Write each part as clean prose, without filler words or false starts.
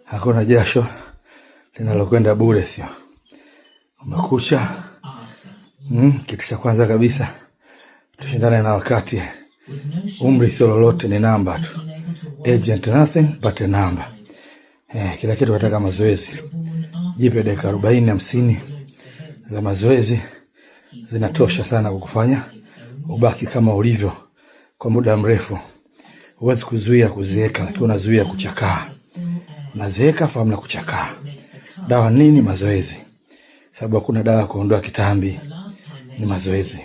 Hakuna jasho linalokwenda bure, sio? Umekucha. Kitu cha kwanza kabisa tushindane na wakati. Umri sio lolote, ni namba tu. Age ain't nothing but a number. Kila kitu nataka mazoezi. Jipe dakika 40-50 za mazoezi zinatosha sana kukufanya ubaki kama ulivyo kwa muda mrefu. Huwezi kuzuia kuzeeka, lakini unazuia kuchakaa. Nazeeka fahamu na kuchakaa. Dawa nini? Mazoezi. Sababu hakuna dawa kuondoa kitambi, ni mazoezi.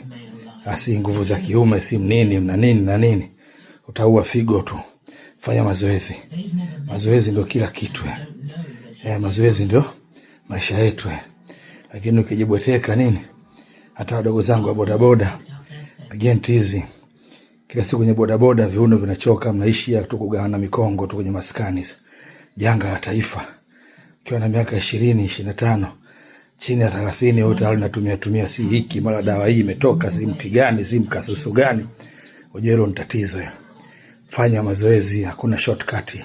Asi nguvu za kiume, si nini na nini. Utaua figo tu. Fanya mazoezi. Mazoezi ndio kila kitu. Mazoezi ndio maisha yetu. Lakini ukijibweteka nini? Hata wadogo zangu wa bodaboda, pigeni tizi. Kila siku kwenye bodaboda viuno vinachoka, mnaishi ya kugawana mikongo tu kwenye maskani. Janga la taifa. Ukiwa na miaka 20, 25, chini ya 30 wote hao natumia si hiki, mara dawa hii imetoka, si mti gani, si mkasusu gani. Unajua hilo ni tatizo. Fanya mazoezi, hakuna shortcut.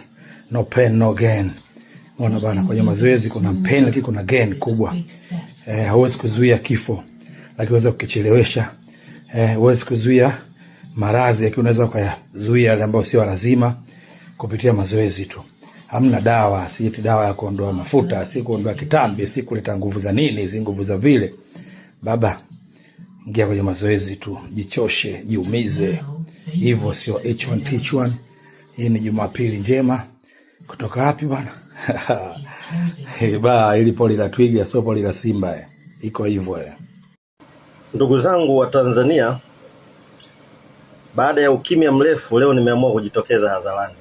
No pain no gain. Unaona bana, kwenye mazoezi kuna pain lakini kuna gain kubwa. Hauwezi kuzuia kifo, lakini unaweza kukichelewesha. Huwezi kuzuia maradhi, lakini unaweza kuzuia yale ambayo sio lazima kupitia mazoezi tu. Hamna dawa, si eti dawa ya kuondoa mafuta, si kuondoa kitambi, si kuleta nguvu za nini, si nguvu za vile. Baba, ingia kwenye mazoezi tu, jichoshe, jiumize. Hivyo sio H1 Teach1. Hii ni Jumapili njema. Kutoka wapi bwana? Ili poli la twiga sio poli la simba. Iko hivyo. Ndugu zangu wa Tanzania, baada ya ukimya mrefu leo nimeamua kujitokeza hadharani.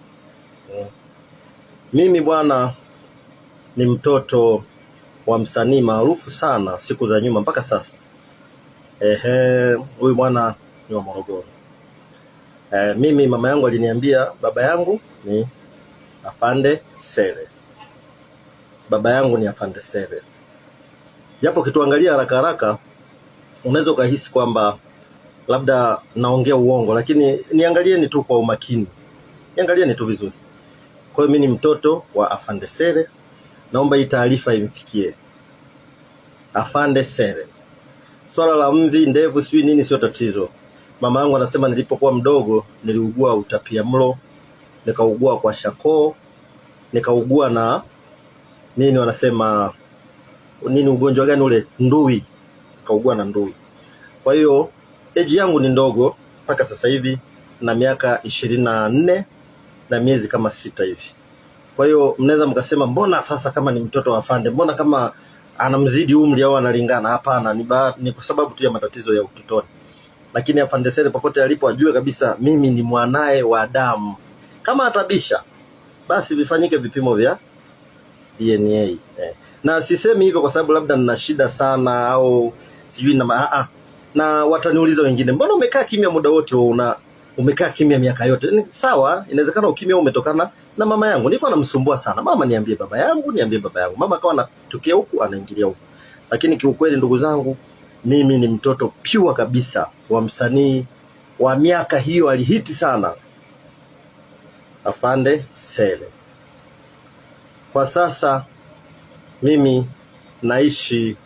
Mimi bwana ni mtoto wa msanii maarufu sana siku za nyuma mpaka sasa. Huyu bwana ni wa Morogoro. Mimi mama yangu aliniambia baba yangu ni Afande Sele. Baba yangu ni Afande Sele. Japo kituangalia haraka haraka unaweza ukahisi kwamba labda naongea uongo, lakini niangalieni tu kwa umakini. Niangalieni tu vizuri. Kwa hiyo mimi ni mtoto wa Afande Sele. Naomba hii taarifa imfikie. Afande Sele. Swala la mvi, ndevu, sijui nini sio tatizo. Mama yangu anasema nilipokuwa mdogo niliugua utapiamlo, nikaugua kwa shakoo, nikaugua na nini wanasema nini, ugonjwa gani ule, ndui. Nikaugua na ndui. Kwa hiyo age yangu ni ndogo mpaka sasa hivi na miaka 24 na miezi kama 6 hivi. Kwa hiyo mnaweza mkasema mbona sasa kama ni mtoto wa Afande, mbona kama anamzidi umri au analingana? Hapana, ni kwa sababu tu ya matatizo ya utotoni. Lakini Afande Sele popote alipo ajue kabisa mimi ni mwanae wa damu. Kama atabisha, basi vifanyike vipimo vya DNA. Na sisemi hivyo kwa sababu labda nina shida sana au sijui na wataniuliza wengine, mbona umekaa kimya muda wote umekaa kimya miaka yote? Ni sawa, inawezekana ukimya umetokana na mama yangu. Nilikuwa namsumbua sana. Mama, niambie baba yangu, niambie baba yangu. Mama akawa anatokea huku anaingilia huku. Lakini kiukweli ndugu zangu, mimi ni mtoto pure kabisa wa msanii wa miaka hiyo, alihiti sana, Afande Sele. Kwa sasa mimi naishi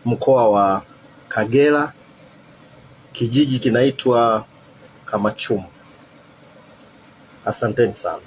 mkoa wa Kagera, kijiji kinaitwa Kamachumu. Asanteni sana.